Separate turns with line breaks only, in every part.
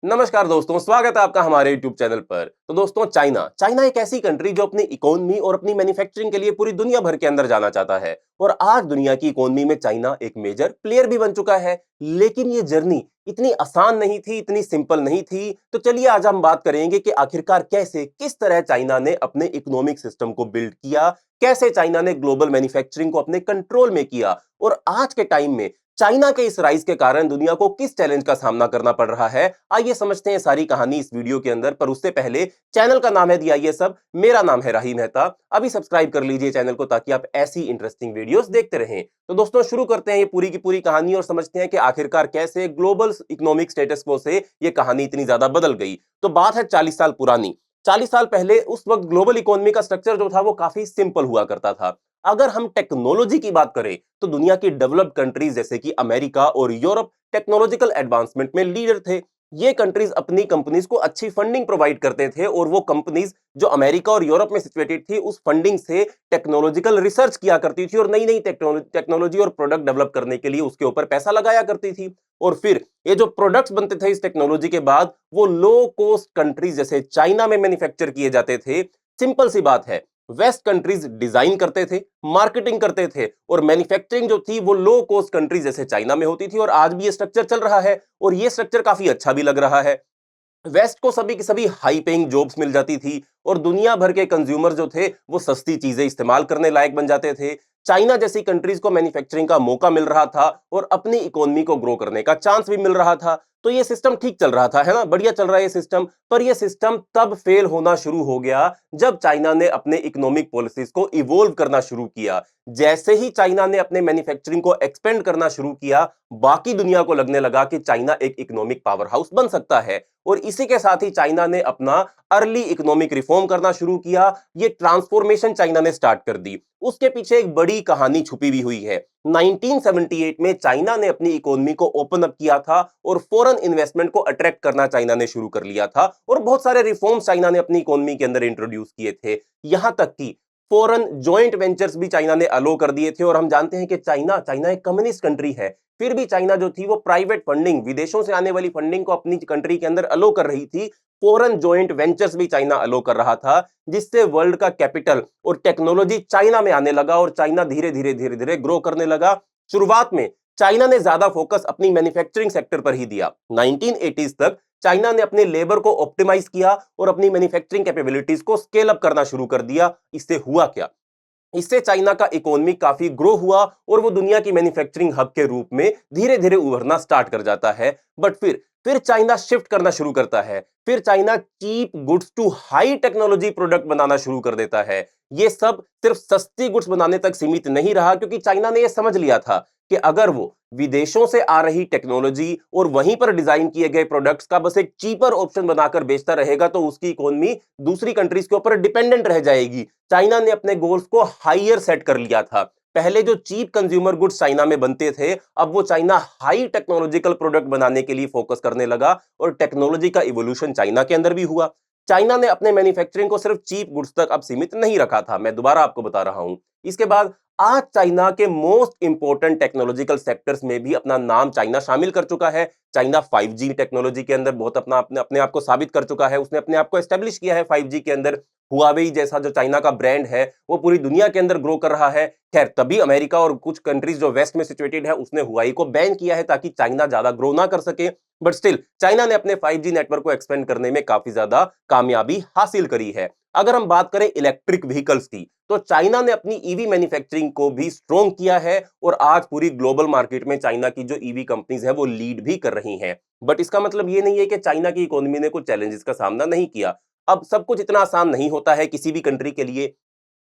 नमस्कार दोस्तों, स्वागत है आपका हमारे YouTube चैनल पर। तो दोस्तों, चाइना एक ऐसी कंट्री जो अपनी इकोनॉमी और अपनी मैन्युफैक्चरिंग के लिए पूरी दुनिया भर के अंदर जाना चाहता है और आज दुनिया की इकोनॉमी में चाइना एक मेजर प्लेयर भी बन चुका है। लेकिन ये जर्नी इतनी आसान नहीं थी, इतनी सिंपल नहीं थी। तो चलिए आज हम बात करेंगे कि आखिरकार कैसे, किस तरह चाइना ने अपने इकोनॉमिक सिस्टम को बिल्ड किया, कैसे चाइना ने ग्लोबल मैन्युफैक्चरिंग को अपने कंट्रोल में किया और आज के टाइम में चाइना के इस राइज के कारण दुनिया को किस चैलेंज का सामना करना पड़ रहा है। आइए समझते हैं सारी कहानी इस वीडियो के अंदर। पर उससे पहले चैनल का नाम है दी आइए सब, मेरा नाम है राही मेहता। अभी सब्सक्राइब कर लीजिए चैनल को ताकि आप ऐसी इंटरेस्टिंग वीडियोस देखते रहें। तो दोस्तों शुरू करते हैं ये पूरी की पूरी कहानी और समझते हैं कि आखिरकार कैसे ग्लोबल इकोनॉमिक स्टेटस को से ये कहानी इतनी ज्यादा बदल गई। तो बात है 40 साल पुरानी। 40 साल पहले उस वक्त ग्लोबल इकोनॉमी का स्ट्रक्चर जो था वो काफी सिंपल हुआ करता था। अगर हम टेक्नोलॉजी की बात करें तो दुनिया की डेवलप्ड कंट्रीज जैसे कि अमेरिका और यूरोप टेक्नोलॉजिकल एडवांसमेंट में लीडर थे। ये कंट्रीज अपनी कंपनीज को अच्छी फंडिंग प्रोवाइड करते थे और वो कंपनीज जो अमेरिका और यूरोप में सिचुएटेड थी उस फंडिंग से टेक्नोलॉजिकल रिसर्च किया करती थी और नई नई टेक्नोलॉजी और प्रोडक्ट डेवलप करने के लिए उसके ऊपर पैसा लगाया करती थी। और फिर ये जो प्रोडक्ट्स बनते थे इस टेक्नोलॉजी के बाद वो लो कॉस्ट कंट्रीज जैसे चाइना में मैन्युफैक्चर किए जाते थे। सिंपल सी बात है, वेस्ट कंट्रीज डिजाइन करते थे, मार्केटिंग करते थे और मैन्युफैक्चरिंग जो थी वो लो कॉस्ट कंट्रीज जैसे चाइना में होती थी और आज भी ये स्ट्रक्चर चल रहा है और ये स्ट्रक्चर काफी अच्छा भी लग रहा है। वेस्ट को सभी की सभी हाई पेइंग जॉब्स मिल जाती थी और दुनिया भर के कंज्यूमर जो थे वो सस्ती चीजें इस्तेमाल करने लायक बन जाते थे। चाइना जैसी कंट्रीज को मैन्युफैक्चरिंग का मौका मिल रहा था और अपनी इकोनॉमी को ग्रो करने का चांस भी मिल रहा था। तो ये सिस्टम ठीक चल रहा था, है ना, बढ़िया चल रहा है ये सिस्टम। पर ये सिस्टम तब फेल होना शुरू हो गया जब चाइना ने अपने इकोनॉमिक पॉलिसीज को इवोल्व करना शुरू किया। जैसे ही चाइना ने अपने मैन्युफैक्चरिंग को एक्सपेंड करना शुरू किया, बाकी दुनिया को लगने लगा कि चाइना एक इकोनॉमिक पावर हाउस बन सकता है और इसी के साथ ही चाइना ने अपना अर्ली इकोनॉमिक रिफॉर्म करना शुरू किया। ये ट्रांसफॉर्मेशन चाइना ने स्टार्ट कर दी। उसके पीछे एक बड़ी कहानी छुपी भी हुई है। 1978 में चाइना ने अपनी इकोनॉमी को ओपन अप किया था और फॉरेन इन्वेस्टमेंट को अट्रैक्ट करना चाइना ने शुरू कर लिया था और बहुत सारे रिफॉर्म्स चाइना ने अपनी इकोनॉमी के अंदर इंट्रोड्यूस किए थे। यहां तक कि फॉरेन जॉइंट वेंचर्स भी चाइना ने अलो कर दिए थे और हम जानते हैं कि चाइना चाइना एक कम्युनिस्ट कंट्री है। फिर भी चाइना जो थी वो प्राइवेट फंडिंग, विदेशों से आने वाली फंडिंग को अपनी कंट्री के अंदर अलो कर रही थी। फॉरेन जॉइंट वेंचर्स भी चाइना अलो कर रहा था जिससे वर्ल्ड का कैपिटल और टेक्नोलॉजी चाइना में आने लगा और चाइना धीरे धीरे ग्रो करने लगा। शुरुआत में चाइना ने ज्यादा फोकस अपनी मैन्युफैक्चरिंग सेक्टर पर ही दिया। 1980s तक चाइना ने अपने लेबर को ऑप्टिमाइज किया और अपनी मैन्युफैक्चरिंग कैपेबिलिटीज को स्केल अप करना शुरू कर दिया। इससे हुआ क्या? इससे चाइना का इकोनॉमी काफी ग्रो हुआ और वो दुनिया की मैन्युफैक्चरिंग हब के रूप में धीरे धीरे उभरना स्टार्ट कर जाता है। बट फिर चाइना शिफ्ट करना शुरू करता है। फिर China cheap goods to high technology product बनाना शुरू कर देता है। ये सब सिर्फ सस्ती गुड्स बनाने तक सीमित नहीं रहा क्योंकि चाइना ने यह समझ लिया था कि अगर वो विदेशों से आ रही टेक्नोलॉजी और वहीं पर डिजाइन किए गए प्रोडक्ट्स का बस एक चीपर ऑप्शन बनाकर बेचता रहेगा तो उसकी इकोनॉमी दूसरी कंट्रीज के ऊपर डिपेंडेंट रह जाएगी। चाइना ने अपने गोल्स को हाईयर सेट कर लिया था। पहले जो चीप कंज्यूमर गुड्स चाइना में बनते थे, अब वो चाइना हाई टेक्नोलॉजिकल प्रोडक्ट बनाने के लिए फोकस करने लगा और टेक्नोलॉजी का इवोल्यूशन चाइना के अंदर भी हुआ। चाइना ने अपने मैन्युफैक्चरिंग को सिर्फ चीप गुड्स तक अब सीमित नहीं रखा था, मैं दोबारा आपको बता रहा हूं। इसके बाद आज चाइना के मोस्ट इंपोर्टेंट टेक्नोलॉजिकल सेक्टर्स में भी अपना नाम चाइना शामिल कर चुका है। चाइना 5G टेक्नोलॉजी के अंदर बहुत अपने आप को साबित कर चुका है। उसने अपने आप को एस्टेब्लिश किया है 5G के अंदर। हुआवेई जैसा जो चाइना का ब्रांड है वो पूरी दुनिया के अंदर ग्रो कर रहा है। खैर तभी अमेरिका और कुछ कंट्रीज जो वेस्ट में सिचुएटेड है उसने हुआई को बैन किया है ताकि चाइना ज्यादा ग्रो ना कर सके। बट स्टिल चाइना ने अपने 5G नेटवर्क को एक्सपेंड करने में काफी ज्यादा कामयाबी हासिल करी है। अगर हम बात करें इलेक्ट्रिक व्हीकल्स की तो चाइना ने अपनी ईवी मैन्युफैक्चरिंग को भी स्ट्रॉन्ग किया है और आज पूरी ग्लोबल मार्केट में चाइना की जो ईवी कंपनीज है वो लीड भी कर रही हैं। बट इसका मतलब ये नहीं है कि चाइना की इकोनॉमी ने कुछ चैलेंजेस का सामना नहीं किया। अब सब कुछ इतना आसान नहीं होता है किसी भी कंट्री के लिए।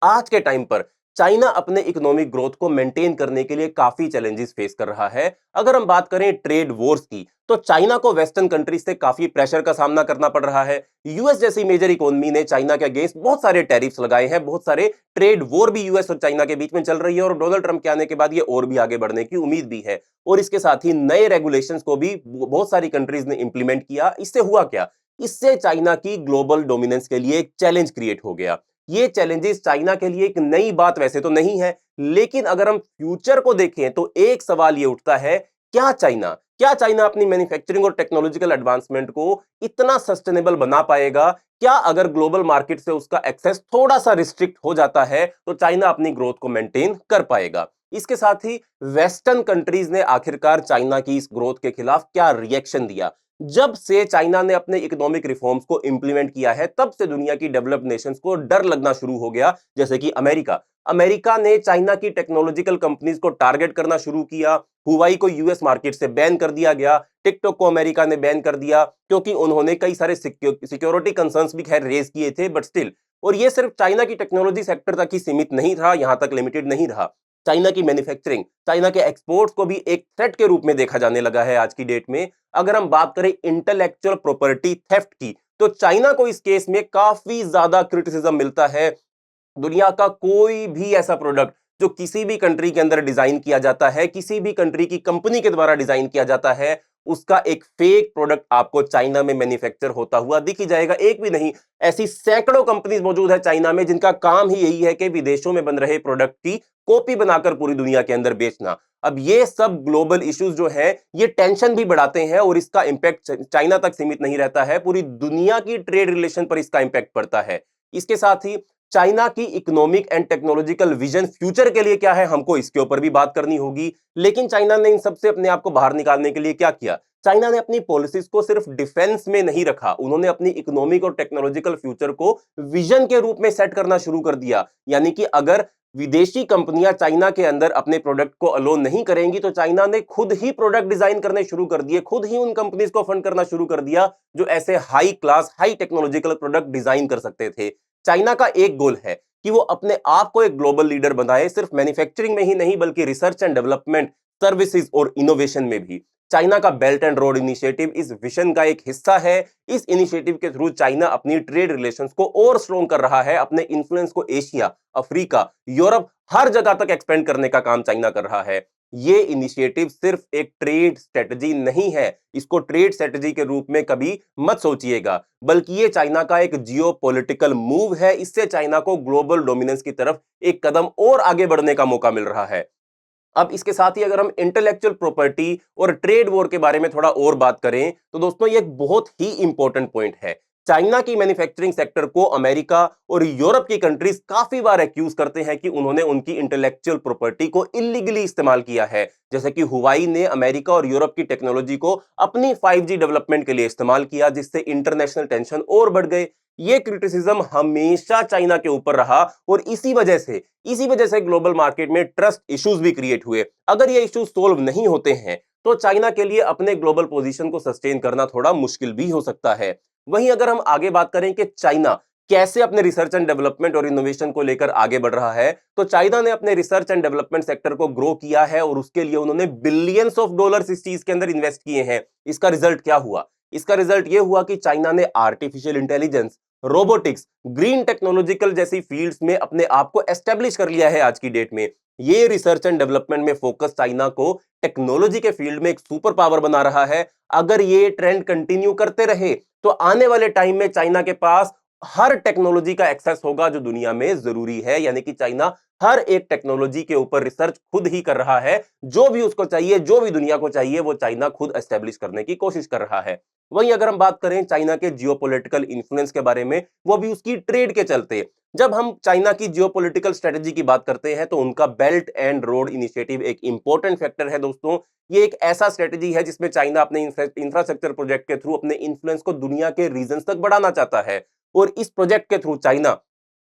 आज के टाइम पर चाइना अपने इकोनॉमिक ग्रोथ को मेंटेन करने के लिए काफी चैलेंजेस फेस कर रहा है। अगर हम बात करें ट्रेड वॉर्स की तो चाइना को वेस्टर्न कंट्रीज से काफी प्रेशर का सामना करना पड़ रहा है। यूएस जैसी मेजर इकोनॉमी ने चाइना के अगेंस्ट बहुत सारे टैरिफ्स लगाए हैं। बहुत सारे ट्रेड वॉर भी यूएस और चाइना के बीच में चल रही है और डोनाल्ड ट्रंप के आने के बाद ये और भी आगे बढ़ने की उम्मीद भी है। और इसके साथ ही नए रेगुलेशंस को भी बहुत सारी कंट्रीज ने इंप्लीमेंट किया। इससे हुआ क्या? इससे चाइना की ग्लोबल डोमिनेंस के लिए एक चैलेंज क्रिएट हो गया। ये चैलेंजेस चाइना के लिए एक नई बात वैसे तो नहीं है, लेकिन अगर हम फ्यूचर को देखें तो एक सवाल ये उठता है, क्या चाइना क्या चाइना अपनी मैन्युफैक्चरिंग और टेक्नोलॉजिकल एडवांसमेंट को इतना सस्टेनेबल बना पाएगा? क्या अगर ग्लोबल मार्केट से उसका एक्सेस थोड़ा सा रिस्ट्रिक्ट हो जाता है तो चाइना अपनी ग्रोथ को मेंटेन कर पाएगा? इसके साथ ही वेस्टर्न कंट्रीज ने आखिरकार चाइना की इस ग्रोथ के खिलाफ क्या रिएक्शन दिया? जब से चाइना ने अपने इकोनॉमिक रिफॉर्म्स को इंप्लीमेंट किया है, तब से दुनिया की डेवलप्ड नेशंस को डर लगना शुरू हो गया। जैसे कि अमेरिका अमेरिका ने चाइना की टेक्नोलॉजिकल कंपनीज को टारगेट करना शुरू किया। हुवाई को यूएस मार्केट से बैन कर दिया गया। टिकटॉक को अमेरिका ने बैन कर दिया क्योंकि उन्होंने कई सारे सिक्योरिटी कंसर्न्स भी खैर रेज किए थे, बट स्टिल। और ये सिर्फ चाइना की टेक्नोलॉजी सेक्टर तक ही सीमित नहीं रहा, यहां तक लिमिटेड नहीं रहा। चाइना की मैन्युफैक्चरिंग, चाइना के एक्सपोर्ट्स को भी एक थ्रेट के रूप में देखा जाने लगा है आज की डेट में। अगर हम बात करें इंटेलेक्चुअल प्रॉपर्टी थेफ्ट की, तो चाइना को इस केस में काफी ज्यादा क्रिटिसिज्म मिलता है। दुनिया का कोई भी ऐसा प्रोडक्ट जो किसी भी कंट्री के अंदर डिजाइन किया जाता है, किसी भी कंट्री की कंपनी के द्वारा डिजाइन किया जाता है, उसका एक फेक प्रोडक्ट आपको चाइना में मैन्युफैक्चर होता हुआ दिख ही जाएगा। एक भी नहीं, ऐसी सैकड़ों कंपनीज मौजूद है चाइना में जिनका काम ही यही है कि विदेशों में बन रहे प्रोडक्ट की कॉपी बनाकर पूरी दुनिया के अंदर बेचना। अब ये सब ग्लोबल इश्यूज जो है, ये टेंशन भी बढ़ाते हैं और इसका इंपैक्ट चाइना तक सीमित नहीं रहता है, पूरी दुनिया की ट्रेड रिलेशन पर इसका इंपैक्ट पड़ता है। इसके साथ ही चाइना की economic and technological vision future के लिए क्या है, हमको इसके ऊपर भी बात करनी होगी। लेकिन चाइना ने इन सबसे अपने आप को बाहर निकालने के लिए क्या किया? चाइना ने अपनी पॉलिसीज को सिर्फ डिफेंस में नहीं रखा, उन्होंने अपनी इकोनॉमिक और टेक्नोलॉजिकल फ्यूचर को विजन के रूप में सेट करना शुरू कर दिया। यानी कि अगर विदेशी कंपनियां चाइना के अंदर अपने प्रोडक्ट को अलो नहीं करेंगी, तो चाइना ने खुद ही प्रोडक्ट डिजाइन करने शुरू कर दिए, खुद ही उन कंपनीज को फंड करना शुरू कर दिया जो ऐसे high class high technological product design कर सकते थे। चाइना का एक गोल है कि वो अपने आप को एक ग्लोबल लीडर बनाए, सिर्फ मैन्युफैक्चरिंग में ही नहीं बल्कि रिसर्च एंड डेवलपमेंट, सर्विसेज और इनोवेशन में भी। चाइना का बेल्ट एंड रोड इनिशिएटिव इस विजन का एक हिस्सा है। इस इनिशिएटिव के थ्रू चाइना अपनी ट्रेड रिलेशंस को और स्ट्रॉन्ग कर रहा है, अपने इन्फ्लुएंस को एशिया, अफ्रीका, यूरोप, हर जगह तक एक्सपेंड करने का काम चाइना कर रहा है। ये इनिशिएटिव सिर्फ एक ट्रेड स्ट्रेटजी नहीं है, इसको ट्रेड स्ट्रेटजी के रूप में कभी मत सोचिएगा, बल्कि ये चाइना का एक जियोपॉलिटिकल मूव है। इससे चाइना को ग्लोबल डोमिनेंस की तरफ एक कदम और आगे बढ़ने का मौका मिल रहा है। अब इसके साथ ही अगर हम इंटेलेक्चुअल प्रॉपर्टी और ट्रेड वॉर के बारे में थोड़ा और बात करें, तो दोस्तों ये एक बहुत ही इंपॉर्टेंट पॉइंट है। चाइना की मैन्युफैक्चरिंग सेक्टर को अमेरिका और यूरोप की कंट्रीज काफी बार एक्यूज करते हैं कि उन्होंने उनकी इंटेलेक्चुअल प्रॉपर्टी को इलीगली इस्तेमाल किया है। जैसे कि हुवाई ने अमेरिका और यूरोप की टेक्नोलॉजी को अपनी 5G डेवलपमेंट के लिए इस्तेमाल किया, जिससे इंटरनेशनल टेंशन और बढ़ गए। ये क्रिटिसिज्म हमेशा चाइना के ऊपर रहा और इसी वजह से ग्लोबल मार्केट में ट्रस्ट इश्यूज भी क्रिएट हुए। अगर ये इश्यूज सोल्व नहीं होते हैं तो चाइना के लिए अपने ग्लोबल पोजीशन को सस्टेन करना थोड़ा मुश्किल भी हो सकता है। वहीं अगर हम आगे बात करें कि चाइना कैसे अपने रिसर्च एंड डेवलपमेंट और इनोवेशन को लेकर आगे बढ़ रहा है, तो चाइना ने अपने रिसर्च एंड डेवलपमेंट सेक्टर को ग्रो किया है और उसके लिए उन्होंने बिलियंस ऑफ डॉलर्स इस चीज के अंदर इन्वेस्ट किए हैं। इसका रिजल्ट क्या हुआ? इसका रिजल्ट यह हुआ कि चाइना ने artificial intelligence, robotics, green technological जैसी फील्ड्स में अपने आप को एस्टेब्लिश कर लिया है आज की डेट में। ये रिसर्च एंड डेवलपमेंट में फोकस चाइना को टेक्नोलॉजी के फील्ड में एक सुपर पावर बना रहा है। अगर ये ट्रेंड कंटिन्यू करते रहे तो आने वाले टाइम में चाइना के पास हर टेक्नोलॉजी का एक्सेस होगा जो दुनिया में जरूरी है। यानी कि चाइना हर एक टेक्नोलॉजी के ऊपर रिसर्च खुद ही कर रहा है, जो भी उसको चाहिए, जो भी दुनिया को चाहिए, वो चाइना खुद एस्टेब्लिश करने की कोशिश कर रहा है। वहीं अगर हम बात करें चाइना के जियोपॉलिटिकल इन्फ्लुएंस के बारे में, वो भी उसकी ट्रेड के चलते। जब हम चाइना की जियोपॉलिटिकल स्ट्रेटजी की बात करते हैं तो उनका बेल्ट एंड रोड इनिशिएटिव एक इंपॉर्टेंट फैक्टर है दोस्तों। ये एक ऐसा स्ट्रेटजी है जिसमें चाइना अपने इंफ्रास्ट्रक्चर प्रोजेक्ट के थ्रू अपने इन्फ्लुएंस को दुनिया के रीजन तक बढ़ाना चाहता है। और इस प्रोजेक्ट के थ्रू चाइना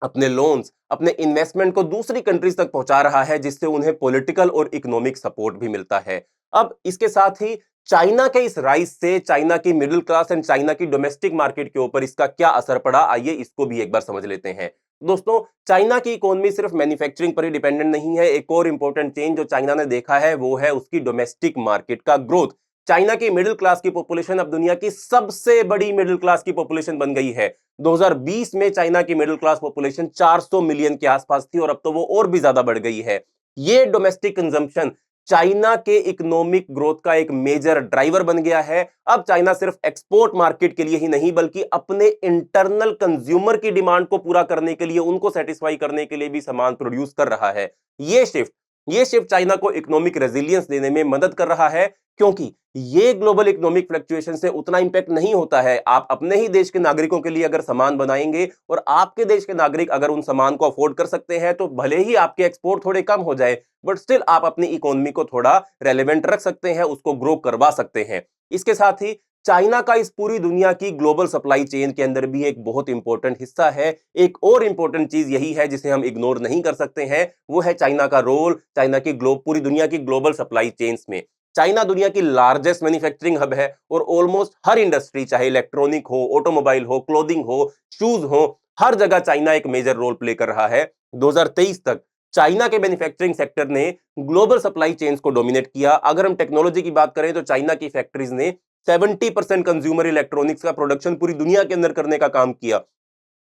अपने लोन्स, अपने इन्वेस्टमेंट को दूसरी कंट्रीज तक पहुंचा रहा है, जिससे उन्हें पॉलिटिकल और इकोनॉमिक सपोर्ट भी मिलता है। अब इसके साथ ही चाइना के इस राइज से चाइना की मिडिल क्लास एंड चाइना की डोमेस्टिक मार्केट के ऊपर इसका क्या असर पड़ा, आइए इसको भी एक बार समझ लेते हैं। दोस्तों, चाइना की इकोनॉमी सिर्फ मैन्युफैक्चरिंग पर ही डिपेंडेंट नहीं है। एक और इंपॉर्टेंट चेंज जो चाइना ने देखा है वो है उसकी डोमेस्टिक मार्केट का ग्रोथ। चाइना की मिडिल क्लास की पॉपुलेशन अब दुनिया की सबसे बड़ी मिडिल क्लास की पॉपुलेशन बन गई है। 2020 में चाइना की मिडिल क्लास पॉपुलेशन 400 मिलियन के आसपास थी और अब तो वो और भी ज्यादा बढ़ गई है। ये डोमेस्टिक कंजम्पशन चाइना के इकोनॉमिक ग्रोथ का एक मेजर ड्राइवर बन गया है। अब चाइना सिर्फ एक्सपोर्ट मार्केट के लिए ही नहीं बल्कि अपने इंटरनल कंज्यूमर की डिमांड को पूरा करने के लिए, उनको सेटिस्फाई करने के लिए भी सामान प्रोड्यूस कर रहा है। ये शिफ्ट ये शिफ्ट चाइना को इकोनॉमिक रेजिलियंस देने में मदद कर रहा है, क्योंकि ये ग्लोबल इकोनॉमिक फ्लक्चुएशन से उतना इंपैक्ट नहीं होता है। आप अपने ही देश के नागरिकों के लिए अगर सामान बनाएंगे और आपके देश के नागरिक अगर उन सामान को अफोर्ड कर सकते हैं, तो भले ही आपके एक्सपोर्ट थोड़े कम हो जाए, बट स्टिल आप अपनी इकोनॉमी को थोड़ा रेलेवेंट रख सकते हैं, उसको ग्रो करवा सकते हैं। इसके साथ ही चाइना का इस पूरी दुनिया की ग्लोबल सप्लाई चेन के अंदर भी एक बहुत इंपॉर्टेंट हिस्सा है। एक और इंपॉर्टेंट चीज यही है जिसे हम इग्नोर नहीं कर सकते हैं, वो है चाइना का रोल, चाइना की पूरी दुनिया की ग्लोबल सप्लाई चेन्स में। चाइना दुनिया की लार्जेस्ट मैन्युफैक्चरिंग हब है और ऑलमोस्ट हर इंडस्ट्री, चाहे इलेक्ट्रॉनिक हो, ऑटोमोबाइल हो, क्लोथिंग हो, शूज हो, हर जगह चाइना एक मेजर रोल प्ले कर रहा है। 2023 तक चाइना के मैन्युफैक्चरिंग सेक्टर ने ग्लोबल सप्लाई चेन्स को डोमिनेट किया। अगर हम टेक्नोलॉजी की बात करें तो चाइना की फैक्ट्रीज ने 70% कंज्यूमर इलेक्ट्रॉनिक्स का प्रोडक्शन पूरी दुनिया के अंदर करने का काम किया।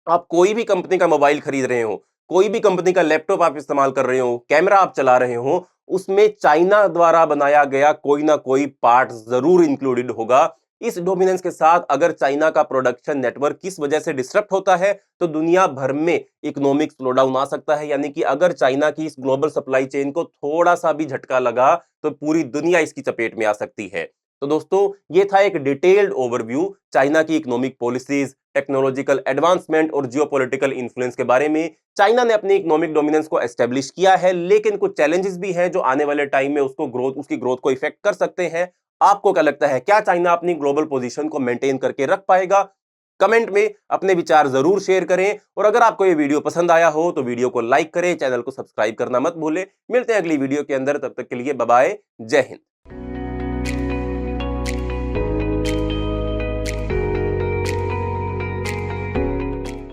आप कोई भी कंपनी का मोबाइल खरीद रहे हो, कोई भी कंपनी का लैपटॉप आप इस्तेमाल कर रहे हो, कैमरा आप चला रहे हो, उसमें चाइना द्वारा बनाया गया कोई ना कोई पार्ट जरूर इंक्लूडेड होगा। इस डोमिनेंस के साथ अगर चाइना का प्रोडक्शन नेटवर्क किस वजह से डिस्टर्ब होता है, तो दुनिया भर में इकोनॉमिक स्लोडाउन आ सकता है। यानी कि अगर चाइना की इस ग्लोबल सप्लाई चेन को थोड़ा सा भी झटका लगा, तो पूरी दुनिया इसकी चपेट में आ सकती है। तो दोस्तों, ये था एक डिटेल्ड ओवरव्यू चाइना की इकोनॉमिक पॉलिसीज, टेक्नोलॉजिकल एडवांसमेंट और जियोपॉलिटिकल इन्फ्लुएंस के बारे में। चाइना ने अपनी इकोनॉमिक डोमिनेंस को एस्टेब्लिश किया है, लेकिन कुछ चैलेंजेस भी हैं जो आने वाले टाइम में उसकी ग्रोथ को इफेक्ट कर सकते हैं। आपको क्या लगता है, क्या चाइना अपनी ग्लोबल पोजीशन को मेंटेन करके रख पाएगा? कमेंट में अपने विचार जरूर शेयर करें, और अगर आपको ये वीडियो पसंद आया हो तो वीडियो को लाइक करें, चैनल को सब्सक्राइब करना मत भूलें। मिलते हैं अगली वीडियो के अंदर, तब तक के लिए बाय बाय, जय हिंद।